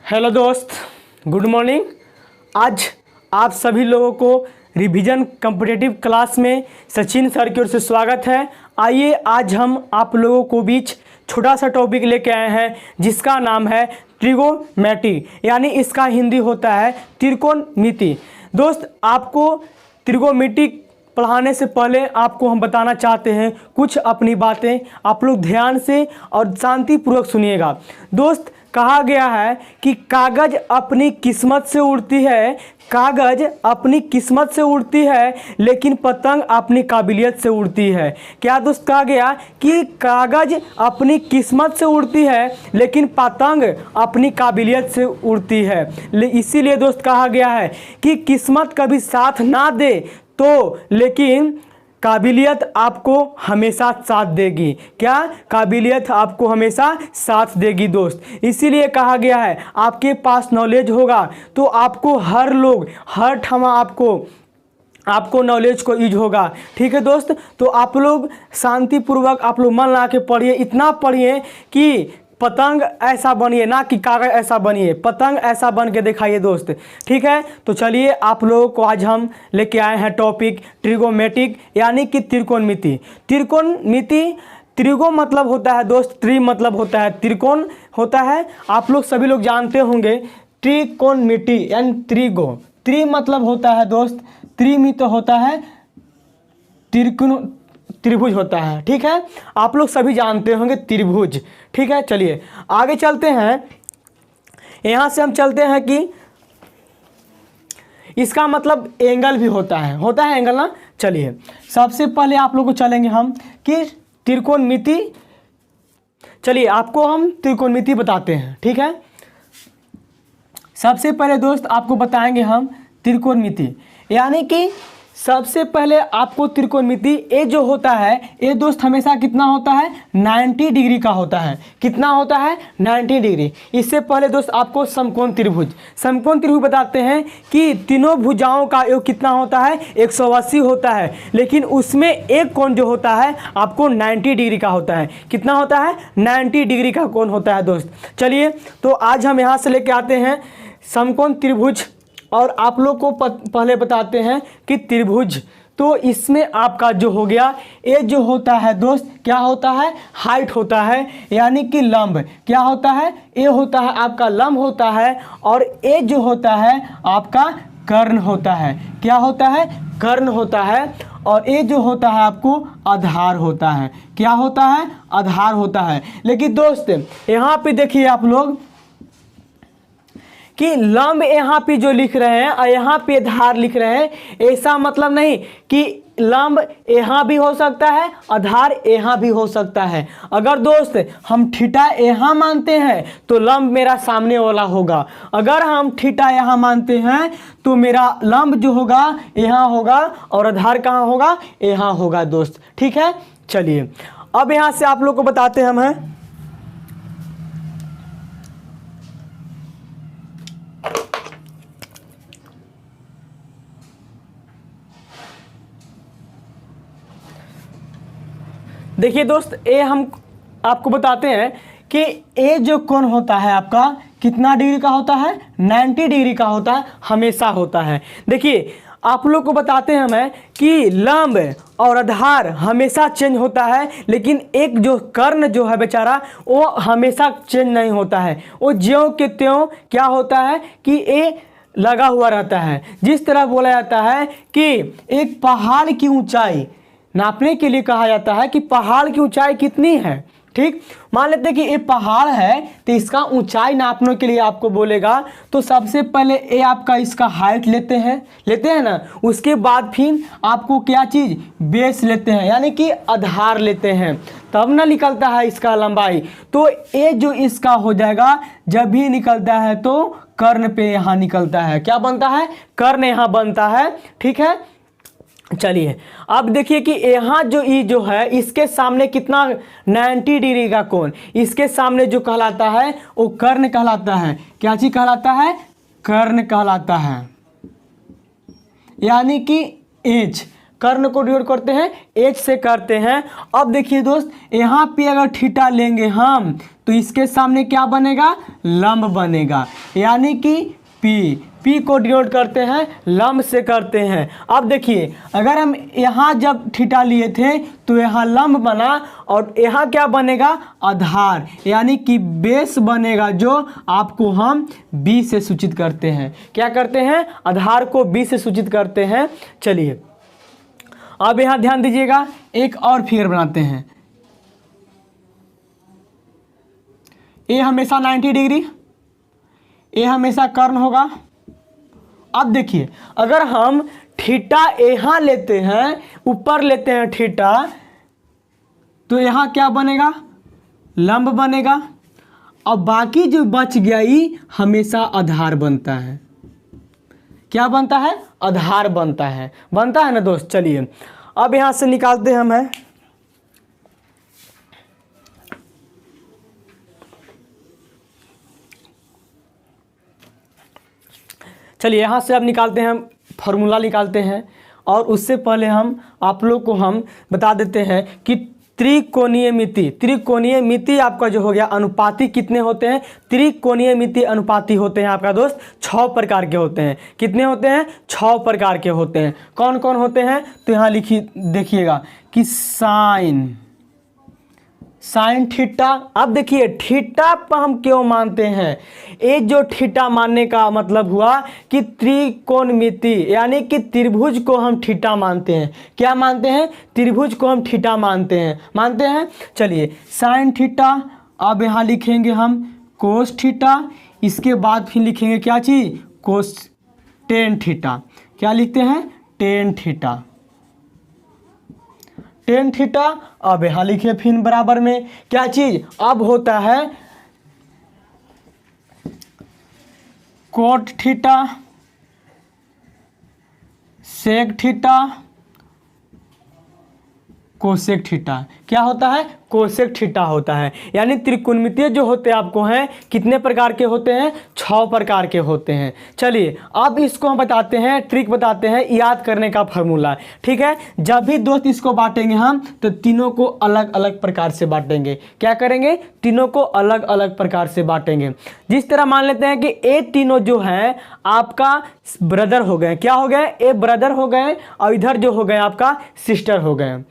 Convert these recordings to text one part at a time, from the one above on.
Hello दोस्त, good morning. आज आप सभी लोगों को रिवीजन कॉम्पिटिटिव क्लास में सचिन सर की ओर से स्वागत है। आइए आज हम आप लोगों को बीच छोटा सा टॉपिक लेके आए हैं जिसका नाम है ट्रिगोनोमेट्री, यानी इसका हिंदी होता है त्रिकोणमिति। दोस्त, आपको ट्रिगोनोमेट्री पढ़ाने से पहले आपको हम बताना चाहते हैं कुछ अपनी बातें। आप लोग ध्यान से और शांतिपूर्वक सुनिएगा। दोस्त, कहा गया है कि कागज अपनी किस्मत से उड़ती है, कागज अपनी किस्मत से उड़ती है, लेकिन पतंग अपनी काबिलियत से उड़ती है। क्या दोस्त कहा गया कि कागज अपनी किस्मत से उड़ती है लेकिन पतंग अपनी काबिलियत से उड़ती है। इसीलिए दोस्त कहा गया है कि किस्मत कभी साथ ना दे तो लेकिन काबिलियत आपको हमेशा साथ देगी। क्या? काबिलियत आपको हमेशा साथ देगी दोस्त। इसीलिए कहा गया है आपके पास नॉलेज होगा तो आपको हर ठमा आपको नॉलेज को यूज होगा। ठीक है दोस्त, तो आप लोग शांतिपूर्वक आप लोग मन ला के पढ़िए, इतना पढ़िए कि पतंग ऐसा बनिए, ना कि कागज ऐसा बनिए, पतंग ऐसा बन के दिखाइए दोस्त। ठीक है, तो चलिए आप लोगों को आज हम लेके आए हैं टॉपिक ट्रिगोनोमेट्रिक, यानी कि त्रिकोणमिति। त्रिकोणमिति, त्रिगो मतलब होता है दोस्त, त्रि मतलब होता है त्रिकोण होता है। आप लोग सभी लोग जानते होंगे त्रिकोणमिति यानी त्रिगो। त्रि मतलब होता है दोस्त, त्रिमिति होता है त्रिभुज होता है। ठीक है, आप लोग सभी जानते होंगे त्रिभुज। ठीक है, चलिए आगे चलते हैं। यहां से हम चलते हैं कि इसका मतलब एंगल भी होता है एंगल ना। चलिए सबसे पहले आप लोग को चलेंगे हम कि त्रिकोणमिति। चलिए आपको हम त्रिकोणमिति बताते हैं। ठीक है, सबसे पहले दोस्त आपको बताएंगे हम त्रिकोणमिति, यानी कि सबसे पहले आपको त्रिकोणमिति ये जो होता है ये दोस्त हमेशा कितना होता है, 90 डिग्री का होता है। कितना होता है? 90 डिग्री। इससे पहले दोस्त आपको समकोण त्रिभुज बताते हैं कि तीनों भुजाओं का योग कितना होता है, 180 होता है, लेकिन उसमें एक कोण जो होता है आपको 90 डिग्री का होता है। कितना होता है? 90 डिग्री का कोण होता है दोस्त। चलिए तो आज हम यहाँ से लेके आते हैं समकोण त्रिभुज, और आप लोग को पहले बताते हैं कि त्रिभुज। तो इसमें आपका जो हो गया ये जो होता है दोस्त, क्या होता है? हाइट होता है, यानी कि लंब। क्या होता है? ये होता है आपका लंब होता है, और ये जो होता है आपका कर्ण होता है। क्या होता है? कर्ण होता है। और ये जो होता है आपको आधार होता है। क्या होता है? आधार होता है। लेकिन दोस्त यहाँ पे देखिए आप लोग कि लंब यहाँ पे जो लिख रहे हैं और यहाँ पे आधार लिख रहे हैं, ऐसा मतलब नहीं कि लंब यहाँ भी हो सकता है, आधार यहाँ भी हो सकता है। अगर दोस्त हम थीटा यहाँ मानते हैं तो लंब मेरा सामने वाला होगा। अगर हम थीटा यहाँ मानते हैं तो मेरा लंब जो होगा यहाँ होगा और आधार कहाँ होगा? यहाँ होगा दोस्त। ठीक है, चलिए अब यहाँ से आप लोग को बताते हम हैं। देखिए दोस्त, ये हम आपको बताते हैं कि ये जो कोण होता है आपका कितना डिग्री का होता है? 90 डिग्री का होता है, हमेशा होता है। देखिए आप लोग को बताते हैं मैं कि लंब और आधार हमेशा चेंज होता है, लेकिन एक जो कर्ण जो है बेचारा वो हमेशा चेंज नहीं होता है। वो ज्यों के त्यों क्या होता है कि ये लगा हुआ रहता है। जिस तरह बोला जाता है कि एक पहाड़ की ऊंचाई नापने के लिए कहा जाता है कि पहाड़ की ऊंचाई कितनी है। ठीक, मान लेते हैं कि ये पहाड़ है तो इसका ऊंचाई नापने के लिए आपको बोलेगा तो सबसे पहले ये आपका इसका हाइट लेते हैं ना। उसके बाद फिर आपको क्या चीज़, बेस लेते हैं, यानी कि आधार लेते हैं, तब ना निकलता है इसका लंबाई। तो ये जो इसका हो जाएगा जब भी निकलता है तो कर्ण पे यहाँ निकलता है। क्या बनता है? कर्ण यहाँ बनता है। ठीक है, चलिए अब देखिए कि यहाँ जो ई जो है इसके सामने कितना 90 डिग्री का कोण, इसके सामने जो कहलाता है वो कर्ण कहलाता है। क्या चीज कहलाता है? कर्ण कहलाता है, यानी कि एच कर्ण को डिनोट करते हैं एच से करते हैं। अब देखिए दोस्त, यहाँ पे अगर थीटा लेंगे हम तो इसके सामने क्या बनेगा, लंब बनेगा, यानी कि पी को डिनोट करते हैं लंब से करते हैं। अब देखिए, अगर हम यहाँ जब थीटा लिए थे तो यहाँ लंब बना और यहाँ क्या बनेगा, आधार, यानी कि बेस बनेगा, जो आपको हम बी से सूचित करते हैं। क्या करते हैं, आधार को बी से सूचित करते हैं। चलिए अब यहाँ ध्यान दीजिएगा, एक और फिगर बनाते हैं। ए हमेशा 90 डिग्री, ए हमेशा कर्ण होगा। अब देखिए, अगर हम थीटा यहाँ लेते हैं, ऊपर लेते हैं थीटा, तो यहाँ क्या बनेगा, लंब बनेगा। अब बाकी जो बच गया ये हमेशा आधार बनता है। क्या बनता है, आधार बनता है ना दोस्त। चलिए अब यहाँ से निकालते हैं हम है, चलिए यहाँ से अब निकालते हैं, फॉर्मूला निकालते हैं। और उससे पहले हम आप लोग को हम बता देते हैं कि त्रिकोणीय मिति आपका जो हो गया, अनुपाती कितने होते हैं, त्रिकोणीय मिति अनुपाती होते हैं आपका दोस्त 6 प्रकार के होते हैं। कितने होते हैं, 6 प्रकार के होते हैं। कौन कौन होते हैं, तो यहाँ लिखिए, देखिएगा कि साइन थीटा। अब देखिए थीटा पर हम क्यों मानते हैं, ये जो थीटा मानने का मतलब हुआ कि त्रिकोणमिति, यानी कि त्रिभुज को हम थीटा मानते हैं। क्या मानते हैं, त्रिभुज को हम थीटा मानते हैं। चलिए साइन थीटा, अब यहाँ लिखेंगे हम कोस थीटा, इसके बाद फिर लिखेंगे क्या चीज़, कोस टेन थीटा। क्या लिखते हैं, टेन थीटा। टेन थीटा, अब यहाँ लिखिए फिर बराबर में क्या चीज, अब होता है cot theta, sec theta, cosec theta. क्या होता है, कोसेक थीटा होता है। यानी त्रिकोणमितीय जो होते हैं आपको हैं, कितने प्रकार के होते हैं, 6 प्रकार के होते हैं। चलिए अब इसको हम बताते हैं, ट्रिक बताते हैं याद करने का फॉर्मूला। ठीक है, जब भी दोस्त इसको बांटेंगे हम तो तीनों को अलग अलग प्रकार से बांटेंगे। क्या करेंगे, तीनों को अलग अलग प्रकार से बांटेंगे। जिस तरह मान लेते हैं कि ए तीनों जो हैं आपका ब्रदर हो गए। क्या हो गए, ए ब्रदर हो गए, और इधर जो हो गए आपका सिस्टर हो गए।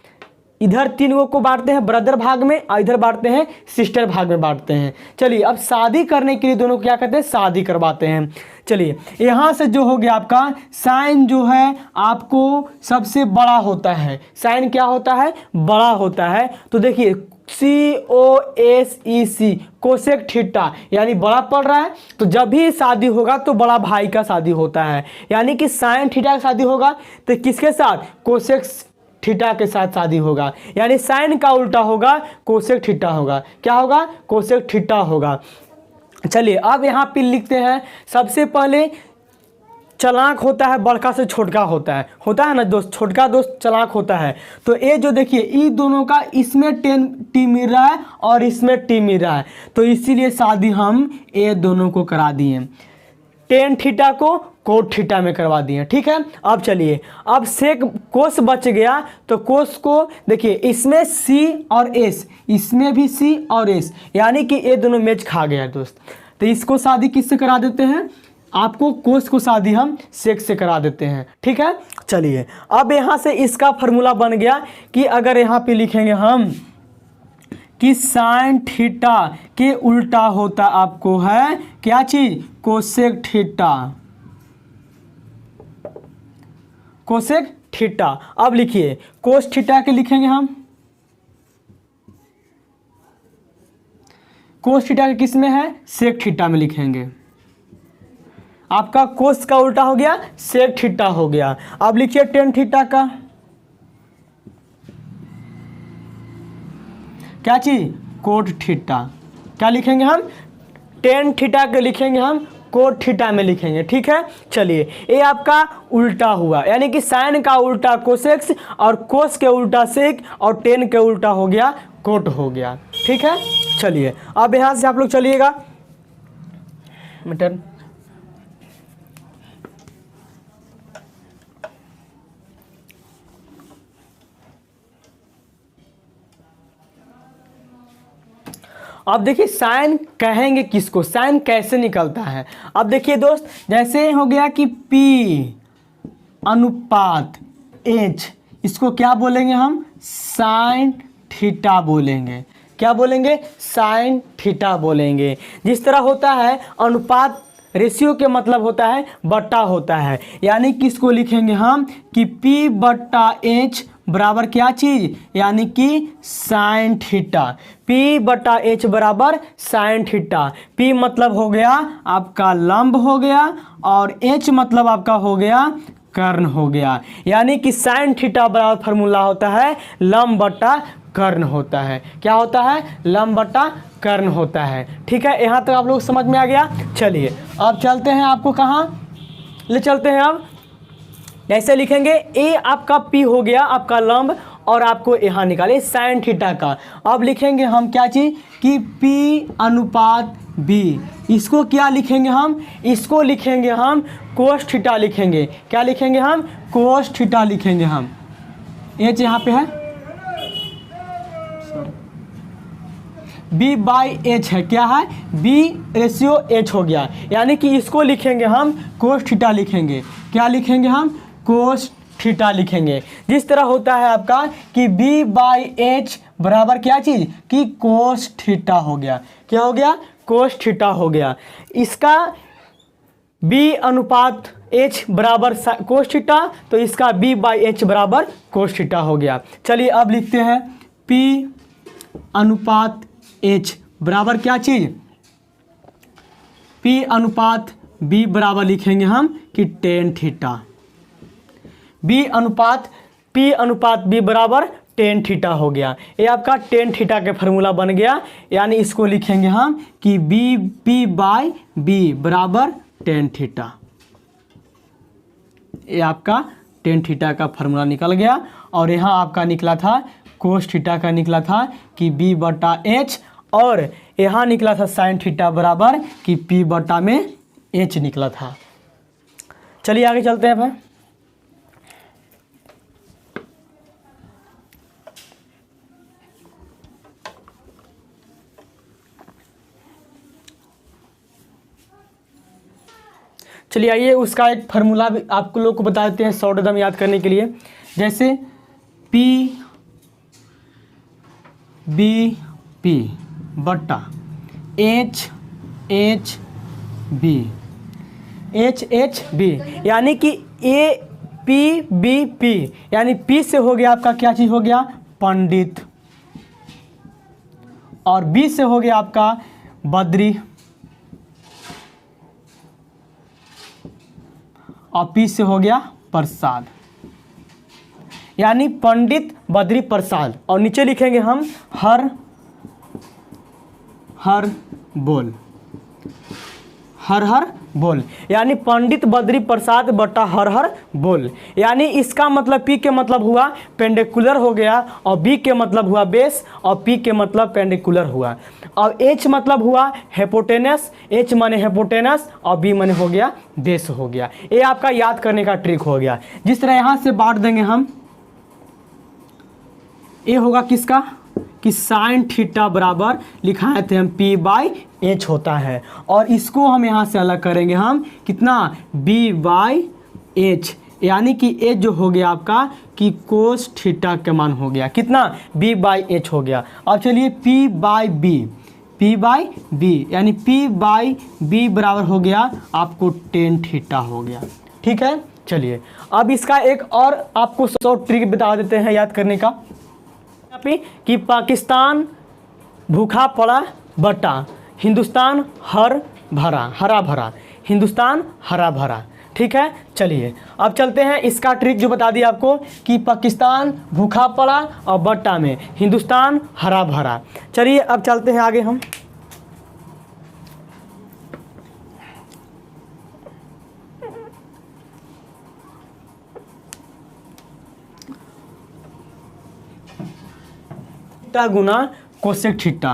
इधर तीनों को बांटते हैं ब्रदर भाग में, और इधर बांटते हैं सिस्टर भाग में बांटते हैं। चलिए अब शादी करने के लिए दोनों को क्या करते हैं, शादी करवाते हैं। चलिए यहाँ से जो हो गया आपका साइन जो है आपको सबसे बड़ा होता है। साइन क्या होता है, बड़ा होता है। तो देखिए COSEC, कोसेक थीटा, यानी बड़ा पड़ रहा है। तो जब भी शादी होगा तो बड़ा भाई का शादी होता है, यानी कि साइन थीटा का शादी होगा तो किसके साथ, कोसेक थीटा के साथ शादी होगा। यानी साइन का उल्टा होगा, कोसेक थीटा होगा। क्या होगा, कोसेक थीटा होगा। चलिए अब यहाँ पे लिखते हैं, सबसे पहले चलाक होता है, बड़का से छोटका होता है ना दोस्त, छोटका दोस्त चलाक होता है। तो ये जो देखिए ये दोनों का, इसमें 10 टी मिल रहा है और इसमें टी मिल रहा है, तो इसीलिए शादी हम ये दोनों को करा दिए। टेन थीटा को कोट थीटा में करवा दिए। ठीक है, अब चलिए, अब सेक कोस बच गया, तो कोस को देखिए इसमें सी और एस, इसमें भी सी और एस, यानी कि ये दोनों मैच खा गया दोस्त। तो इसको शादी किससे करा देते हैं, आपको कोस को शादी हम सेक से करा देते हैं। ठीक है, चलिए अब यहाँ से इसका फार्मूला बन गया कि अगर यहाँ पे लिखेंगे हम कि साइन थीटा के उल्टा होता आपको है क्या चीज, कोसेक थीटा, कोसेक थीटा। अब लिखिए कोस थीटा के लिखेंगे हम, कोस थीटा के किस में है, सेक थीटा में लिखेंगे। आपका कोस का उल्टा हो गया, सेक थीटा हो गया। अब लिखिए टेन थीटा का क्या चीज, कोट थीटा। क्या लिखेंगे हम, टेन थीटा के लिखेंगे हम कोट थीटा में लिखेंगे। ठीक है, चलिए ये आपका उल्टा हुआ, यानी कि साइन का उल्टा कोसेक्स और कोस के उल्टा सेक और टेन के उल्टा हो गया कोट हो गया। ठीक है, चलिए अब यहां से आप लोग चलिएगा मीटर, अब देखिए साइन कहेंगे किसको, साइन कैसे निकलता है। अब देखिए दोस्त, जैसे हो गया कि P अनुपात H, इसको क्या बोलेंगे हम, साइन थीटा बोलेंगे। क्या बोलेंगे, साइन थीटा बोलेंगे। जिस तरह होता है अनुपात, रेशियो के मतलब होता है बट्टा होता है, यानी किसको लिखेंगे हम कि P बट्टा H बराबर क्या चीज़, यानी कि साइन थीटा। P बट्टा H बराबर साइन थीटा। P मतलब हो गया आपका लंब हो गया और H मतलब आपका हो गया कर्ण हो गया, यानी कि साइन थीटा बराबर फार्मूला होता है लंब बट्टा कर्ण होता है। क्या होता है, लंब बट्टा कर्ण होता है। ठीक है, यहाँ तक आप लोग समझ में आ गया। चलिए अब चलते हैं, आपको कहाँ ले चलते हैं। अब ऐसे लिखेंगे, ए आपका P हो गया आपका लंब और आपको यहाँ निकाले साइन थीटा का। अब लिखेंगे हम क्या चीज़ कि P अनुपात B, इसको क्या लिखेंगे हम, इसको लिखेंगे हम कोस थीटा लिखेंगे। क्या लिखेंगे हम, कोस थीटा लिखेंगे हम। H यहाँ पे है, B बाई H है, क्या है B रेशियो H हो गया, यानी कि इसको लिखेंगे हम कोस थीटा लिखेंगे। क्या लिखेंगे हम, कोस थीटा लिखेंगे। जिस तरह होता है आपका कि B बाई H बराबर क्या चीज़ कि कोस थीटा हो गया। क्या हो गया, कोस थीटा हो गया। इसका B अनुपात H बराबर कोस थीटा, तो इसका B बाई H बराबर कोस थीटा हो गया। चलिए अब लिखते हैं P अनुपात H बराबर क्या चीज़, P अनुपात B बराबर लिखेंगे हम कि टेन थीटा। P अनुपात B बराबर टेन थीटा हो गया। ये आपका टेन थीटा के फार्मूला बन गया, यानी इसको लिखेंगे हम कि P बाई B बराबर टेन थीटा। ये आपका टेन थीटा का फार्मूला निकल गया। और यहाँ आपका निकला था कोस थीटा का, निकला था कि B बटा H, और यहाँ निकला था साइन थीटा बराबर कि P बटा में H निकला था। चलिए आगे चलते हैं भाई। चलिए आइए उसका एक फार्मूला भी आपको लोग को बता देते हैं शॉर्ट एकदम याद करने के लिए। जैसे P B बट्टा H B, यानी कि P यानी P से हो गया आपका क्या चीज़ हो गया, पंडित, और B से हो गया आपका बद्री, और P से हो गया प्रसाद, यानी पंडित बद्री प्रसाद। और नीचे लिखेंगे हम हर बोल, यानी पंडित बद्री प्रसाद बटा हर बोल। यानी इसका मतलब P के मतलब हुआ पेंडिकुलर हो गया, और B के मतलब हुआ बेस, और P के मतलब पेंडिकुलर हुआ। और H मतलब हुआ हेपोटेनस, H माने हेपोटेनस, और B माने हो गया बेस हो गया। ये आपका याद करने का ट्रिक हो गया। जिस तरह यहाँ से बांट देंगे हम, ये होगा किसका कि साइन थीटा बराबर लिखाए थे हम P बाई H होता है, और इसको हम यहाँ से अलग करेंगे हम कितना B बाई H, यानी कि H जो हो गया आपका कि कोस थीटा के मान हो गया कितना B बाई H हो गया। अब चलिए P बाई B यानी P बाई B बराबर हो गया आपको टेन थीटा हो गया। ठीक है, चलिए अब इसका एक और आपको शॉर्ट ट्रिक बता देते हैं याद करने का कि पाकिस्तान भूखा पड़ा बटा हिंदुस्तान हरा भरा, हिंदुस्तान हरा भरा। ठीक है, चलिए अब चलते हैं इसका ट्रिक जो बता दिया आपको कि पाकिस्तान भूखा पड़ा और बट्टा में हिंदुस्तान हरा भरा। चलिए अब चलते हैं आगे हम। थीटा गुना कोसेक थीटा,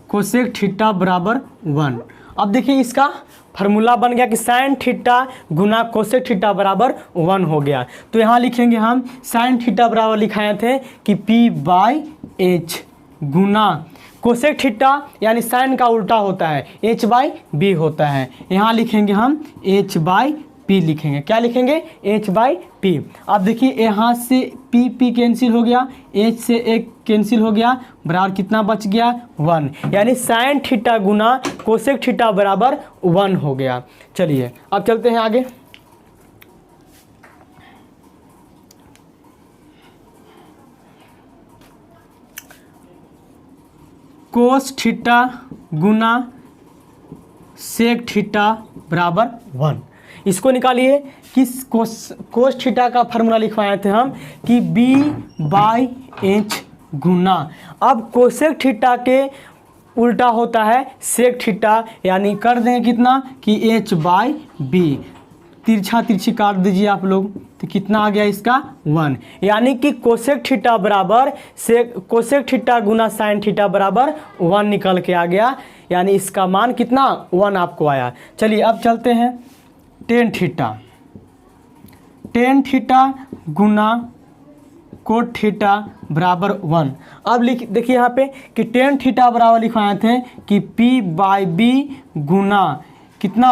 कोसेक थीटा बराबर 1। अब देखिए इसका फार्मूला बन गया कि साइन थीटा गुना कोसेक थीटा बराबर 1 हो गया। तो यहाँ लिखेंगे हम साइन थीटा बराबर लिखाए थे कि P/H गुना कोसेक थीटा यानी साइन का उल्टा होता है H/B होता है। यहाँ लिखेंगे हम H/P लिखेंगे। क्या लिखेंगे? H/P। अब देखिए यहाँ से P कैंसिल हो गया, H से एक कैंसिल हो गया, बराबर कितना बच गया? 1। यानी साइन थीटा गुना कोसेक थीटा बराबर 1 हो गया। चलिए अब चलते हैं आगे। कोस थीटा गुना सेक थीटा बराबर 1। इसको निकालिए। किस कोस थीटा का फार्मूला लिखवाए थे हम कि B/H गुना, अब कोसेक थीटा के उल्टा होता है सेक थीटा, यानी कर देंगे कितना कि H/B। तिरछा तिरछी काट दीजिए आप लोग, तो कितना आ गया इसका? 1। यानी कि कोसेक थीटा बराबर कोसेक थीटा गुना साइन थीटा बराबर 1 निकल के आ गया। यानी इसका मान कितना? 1 आपको आया। चलिए अब चलते हैं टेन थीटा गुना कोट थीटा बराबर 1। अब देखिए यहाँ पे कि टेन थीटा बराबर लिखवाए थे कि P/B गुना कितना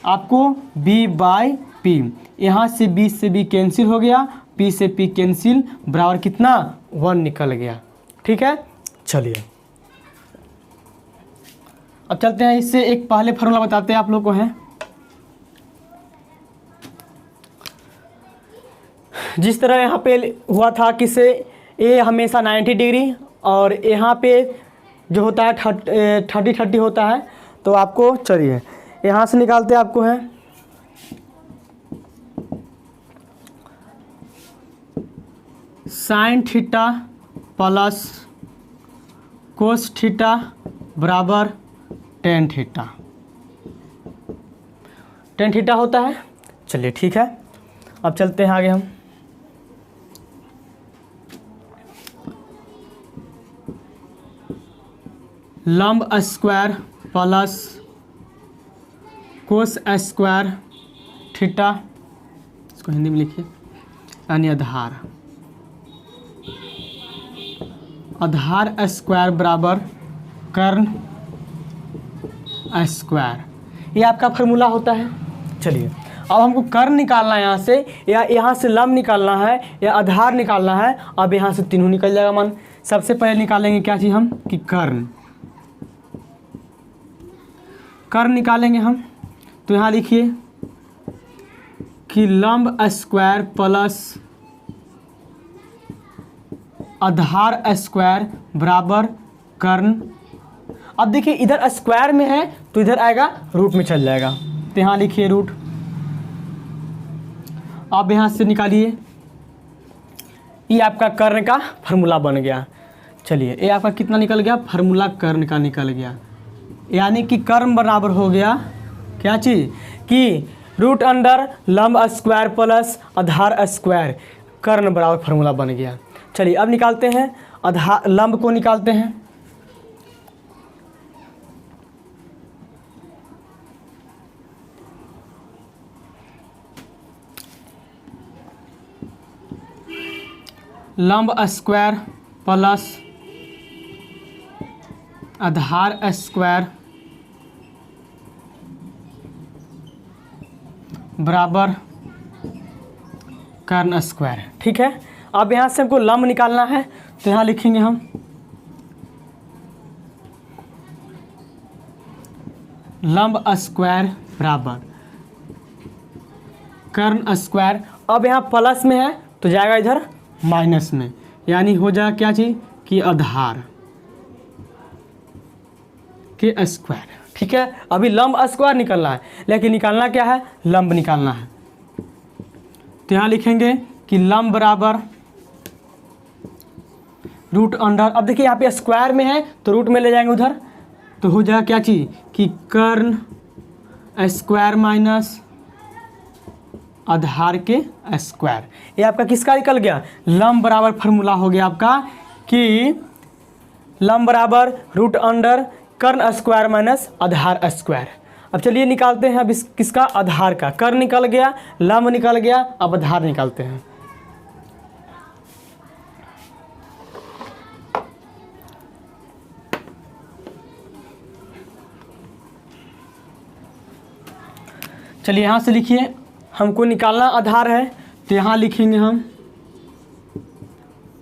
आपको? B/P। यहाँ से B कैंसिल हो गया, P से P कैंसिल, बराबर कितना? 1 निकल गया। ठीक है, चलिए अब चलते हैं। इससे एक पहले फार्मूला बताते हैं आप लोग को है। जिस तरह यहाँ पे हुआ था कि से ए हमेशा 90 डिग्री और यहाँ पे जो होता है 30 होता है, तो आपको चलिए यहाँ से निकालते आपको है sine theta plus cos theta बराबर टेन थीटा। टेन थीटा होता है। चलिए ठीक है, अब चलते हैं आगे हम। लंब square plus cos square theta, इसको हिंदी में लिखिए, यानी आधार स्क्वायर बराबर कर्ण स्क्वायर। ये आपका फार्मूला होता है। चलिए अब हमको कर्ण निकालना है यहाँ से, या यहाँ से लंब निकालना है, या आधार निकालना है। अब यहाँ से तीनों निकल जाएगा मान। सबसे पहले निकालेंगे क्या चीज़ हम कि कर्ण निकालेंगे हम। तो यहाँ लिखिए कि लंब स्क्वायर प्लस आधार स्क्वायर बराबर कर्ण। अब देखिए इधर स्क्वायर में है तो इधर आएगा रूट में चल जाएगा, तो यहाँ लिखिए रूट। अब यहाँ से निकालिए, ये आपका कर्ण का फार्मूला बन गया। चलिए ये आपका कितना निकल गया? फार्मूला कर्ण का निकल गया। यानी कि कर्ण बराबर हो गया क्या चीज़ कि रूट अंडर लंब स्क्वायर प्लस आधार स्क्वायर, कर्ण बराबर फार्मूला बन गया। चलिए अब निकालते हैं आधार लंब को निकालते हैं। लंब स्क्वायर प्लस आधार स्क्वायर बराबर कर्ण स्क्वायर। ठीक है, अब यहाँ से हमको लंब निकालना है, तो यहाँ लिखेंगे हम लंब स्क्वायर बराबर कर्ण स्क्वायर। अब यहाँ प्लस में है तो जाएगा इधर माइनस में, यानी हो जाएगा क्या चीज़ कि आधार के स्क्वायर। ठीक है, अभी लंब स्क्वायर निकालना है, लेकिन निकालना क्या है? लंब निकालना है। तो यहाँ लिखेंगे कि लंब बराबर रूट अंडर। अब देखिए यहाँ पे स्क्वायर में है तो रूट में ले जाएंगे उधर, तो हो जाएगा क्या चीज़ कि कर्ण स्क्वायर माइनस आधार के स्क्वायर। ये आपका किसका निकल गया? लंब बराबर फार्मूला हो गया आपका कि लंब बराबर रूट अंडर कर्ण स्क्वायर माइनस आधार स्क्वायर। अब चलिए निकालते हैं अब किसका, आधार का। कर्ण निकल गया, लंब निकल गया, अब आधार निकालते हैं। चलिए यहाँ से लिखिए, हमको निकालना आधार है तो यहाँ लिखेंगे हम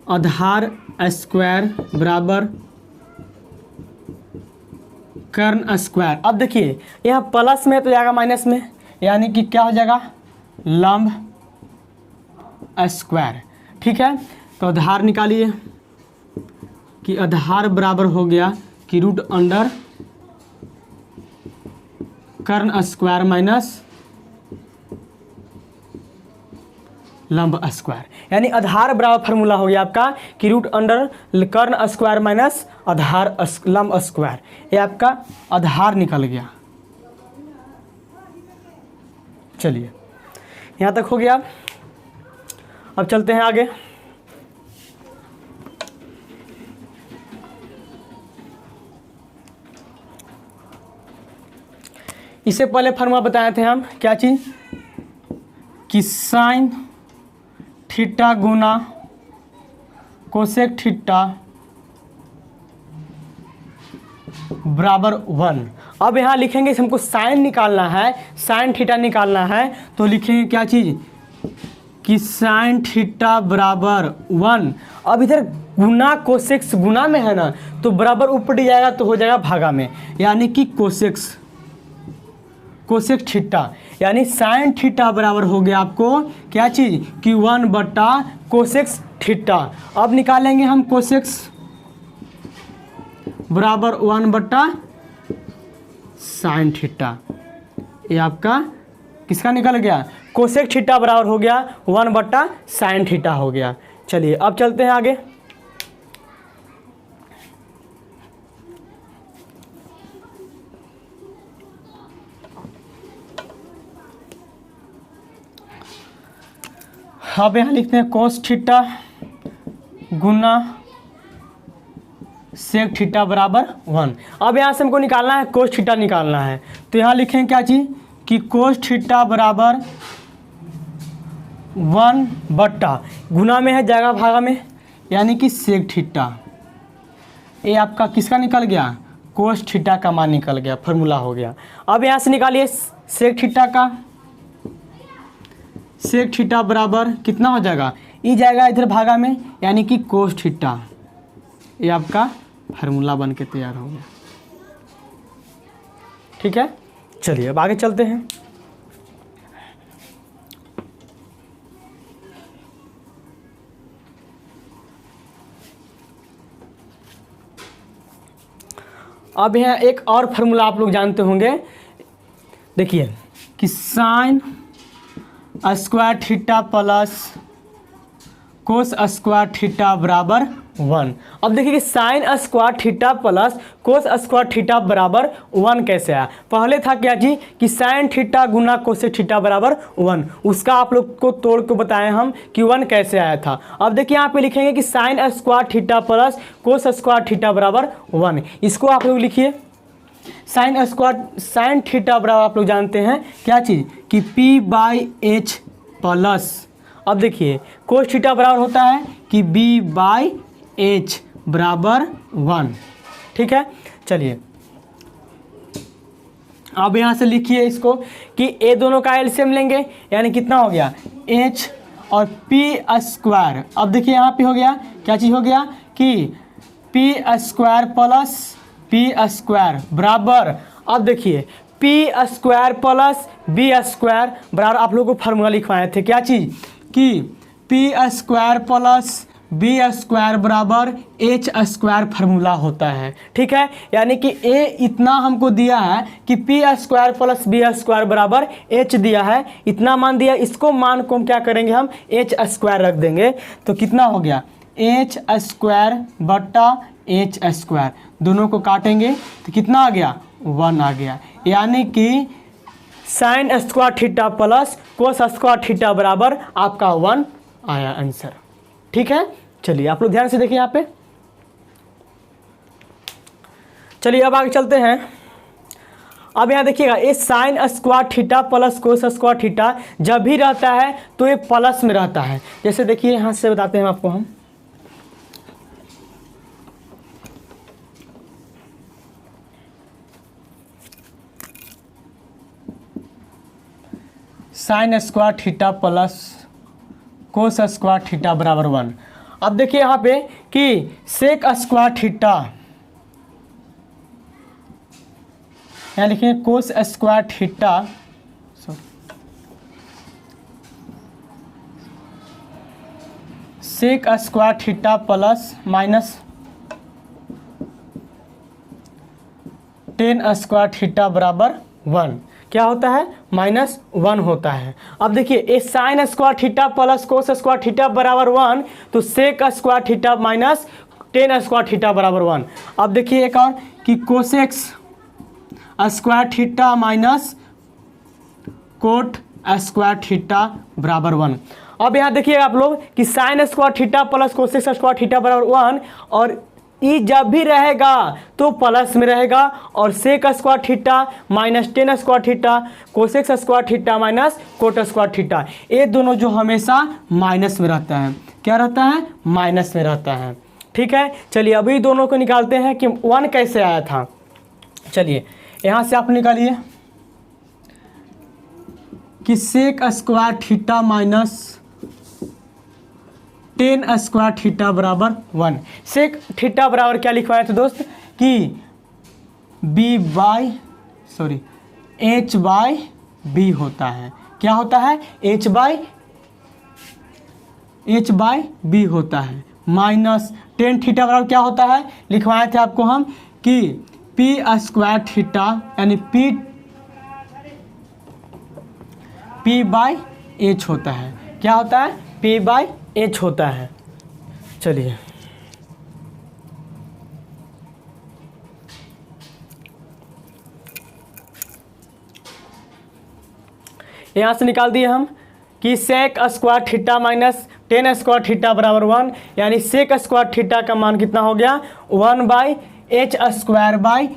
आधार स्क्वायर बराबर कर्ण स्क्वायर। अब देखिए यहाँ प्लस में तो जाएगा माइनस में, यानी कि क्या हो जाएगा, लंब स्क्वायर। ठीक है, तो आधार निकालिए कि आधार बराबर हो गया कि रूट अंडर कर्ण स्क्वायर माइनस लंब स्क्वायर, यानी आधार बराबर फार्मूला हो गया आपका कि रूट अंडर कर्ण स्क्वायर माइनस आधार लंब स्क्वायर। ये आपका आधार निकल गया। चलिए यहाँ तक हो गया। अब चलते हैं आगे। इससे पहले फार्मूला बताए थे हम, क्या चीज़, कि साइन थीटा गुना कोसेक थीटा बराबर 1। अब यहाँ लिखेंगे, हमको साइन निकालना है, साइन थीटा निकालना है, तो लिखेंगे क्या चीज़, कि साइन थीटा बराबर 1। अब इधर गुना कोसेक्स गुना में है ना, तो बराबर ऊपर जाएगा तो हो जाएगा भागा में, यानी कि कोसेक्स कोसेक थीटा, यानी साइन थीटा बराबर हो गया आपको क्या चीज़, कि 1 बटा कोसेक्स थीटा। अब निकालेंगे हम कोसेक्स बराबर 1 बटा साइन थीटा। ये आपका किसका निकल गया, कोसेक थीटा बराबर हो गया 1 बटा साइन थीटा हो गया। चलिए अब चलते हैं आगे। अब यहाँ लिखते हैं कोस थीटा गुना सेक थीटा बराबर 1। अब यहाँ से हमको निकालना है, कोस थीटा निकालना है, तो यहाँ लिखेंगे क्या चीज़, कि कोस थीटा बराबर 1 बट्टा गुना में है, जाएगा भागा में, यानी कि सेक थीटा। ये आपका किसका निकल गया, कोस थीटा का मान निकल गया, फार्मूला हो गया। अब यहाँ से निकालिए सेक थीटा का, सेक थीटा बराबर कितना हो जाएगा, ये जाएगा इधर भागा में, यानी कि कोस थीटा। ये आपका फार्मूला बन के तैयार हो गया। ठीक है, चलिए अब आगे चलते हैं। अब यहाँ एक और फार्मूला आप लोग जानते होंगे, देखिए कि sine square theta plus cos square theta बराबर 1। अब देखिए कि sine square theta plus cos square theta बराबर 1 कैसे आया। पहले था क्या जी, कि साइन थीटा गुना कोसेक थीटा बराबर 1, उसका आप लोग को तोड़ के बताए हम कि 1 कैसे आया था। अब देखिए यहाँ पे लिखेंगे कि sine square theta plus cos square theta बराबर 1। इसको आप लोग लिखिए, साइन स्क्वायर साइन थीटा बराबर आप लोग जानते हैं क्या चीज़, कि p/h प्लस, अब देखिए कोस थीटा बराबर होता है कि b/h बराबर 1। ठीक है, चलिए अब यहाँ से लिखिए इसको कि ए दोनों का एलसीएम लेंगे, यानी कितना हो गया, h और p स्क्वायर। अब देखिए यहाँ पे हो गया क्या चीज़, हो गया कि p square plus p square बराबर, अब देखिए p square plus b square बराबर, आप लोगों को फार्मूला लिखवाए थे क्या चीज़, कि p square plus b square बराबर h स्क्वायर फार्मूला होता है। ठीक है, यानी कि a इतना हमको दिया है कि p square plus b square बराबर h दिया है, इतना मान दिया, इसको मान को हम क्या करेंगे, हम h स्क्वायर रख देंगे, तो कितना हो गया, h स्क्वायर बट्टा h स्क्वायर, दोनों को काटेंगे तो कितना आ गया, 1 आ गया, यानी कि sine square theta plus cos square theta बराबर आपका 1 आया आंसर। ठीक है, चलिए आप लोग ध्यान से देखिए यहाँ पे। चलिए अब आगे चलते हैं। अब यहाँ देखिएगा, ये sign square theta plus cos square theta जब भी रहता है तो ये प्लस में रहता है। जैसे देखिए यहाँ से बताते हैं आपको हम, sign square theta plus cos square theta बराबर 1। अब देखिए यहाँ पे कि सेक स्क्वायर थीटा, यहाँ लिखिए cos square theta, sec square theta plus minus tan square theta बराबर 1 क्या होता है, -1 होता है। अब देखिए ए sine square theta plus cos square theta बराबर 1, तो sec square theta minus tan square theta बराबर 1। अब देखिए एक और कि cosec square theta minus cot square theta बराबर 1। अब यहाँ देखिए आप लोग कि sine square theta plus cosec square theta बराबर 1, और ई जब भी रहेगा तो प्लस में रहेगा, और sec square theta minus tan square theta cosec square theta minus cot square theta, ये दोनों जो हमेशा माइनस में रहता है। क्या रहता है, माइनस में रहता है। ठीक है, चलिए अभी दोनों को निकालते हैं कि 1 कैसे आया था। चलिए यहाँ से आप निकालिए कि sec square theta minus tan square theta बराबर 1। सेक थीटा बराबर क्या लिखवाया था दोस्त कि h बाई बी होता है। क्या होता है, h बाई बी होता है। माइनस टेन थीटा बराबर क्या होता है, लिखवाए थे आपको हम कि पी स्क्वायर थीटा यानी पी बाई एच होता है। क्या होता है, पी बाई एच होता है। चलिए यहाँ से निकाल दिए हम कि sec square theta minus tan square theta बराबर 1, यानी सेक स्क्वायर थीटा का मान कितना हो गया, 1 by H square by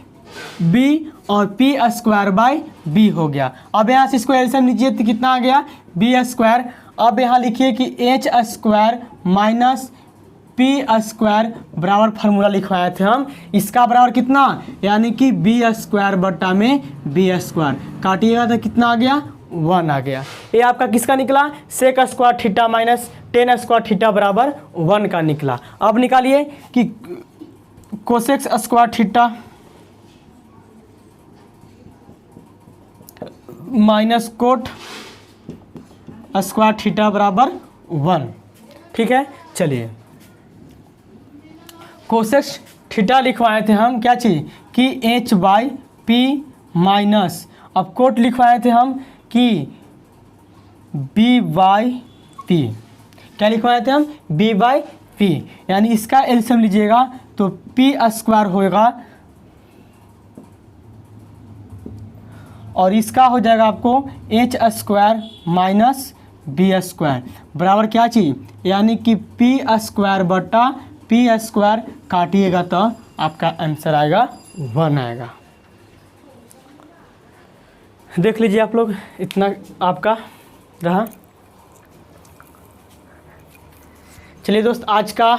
B, और पी स्क्वायर बाई बी हो गया। अब यहाँ से इसको एलसीएम लीजिए तो कितना आ गया, बी स्क्वायर। अब यहाँ लिखिए कि H square minus P square बराबर फार्मूला लिखवाए थे हम, इसका बराबर कितना, यानी कि बी स्क्वायर बटा में बी स्क्वायर, काटिएगा तो कितना आ गया, 1 आ गया। ये आपका किसका निकला, sec square theta minus tan square theta बराबर 1 का निकला। अब निकालिए कि cosec square theta minus cot square theta बराबर 1। ठीक है, चलिए कोसेक्स थीटा लिखवाए थे हम क्या चीज़ कि h बाई पी माइनस, अब कोट लिखवाए थे हम कि b बाई पी। क्या लिखवाए थे हम, b बाई पी, यानी इसका एलसीएम लीजिएगा तो p स्क्वायर होगा और इसका हो जाएगा आपको H square minus B square बराबर क्या चीज़, यानी कि पी स्क्वायर बटा पी स्क्वायर, काटिएगा तो आपका आंसर आएगा 1 आएगा। देख लीजिए आप लोग, इतना आपका रहा। चलिए दोस्त, आज का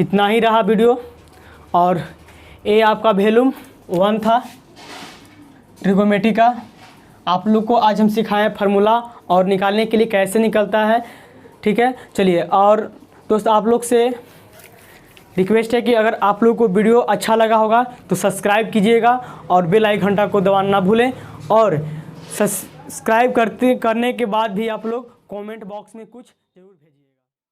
इतना ही रहा वीडियो, और ये आपका वॉल्यूम 1 था ट्रिगोनोमेट्री का। आप लोग को आज हम सिखाएं फार्मूला और निकालने के लिए कैसे निकलता है। ठीक है, चलिए, और दोस्त आप लोग से रिक्वेस्ट है कि अगर आप लोग को वीडियो अच्छा लगा होगा तो सब्सक्राइब कीजिएगा और बेल आइकन घंटा को दबाना ना भूलें, और सब्सक्राइब करने के बाद भी आप लोग कमेंट बॉक्स में कुछ जरूर भेजिए।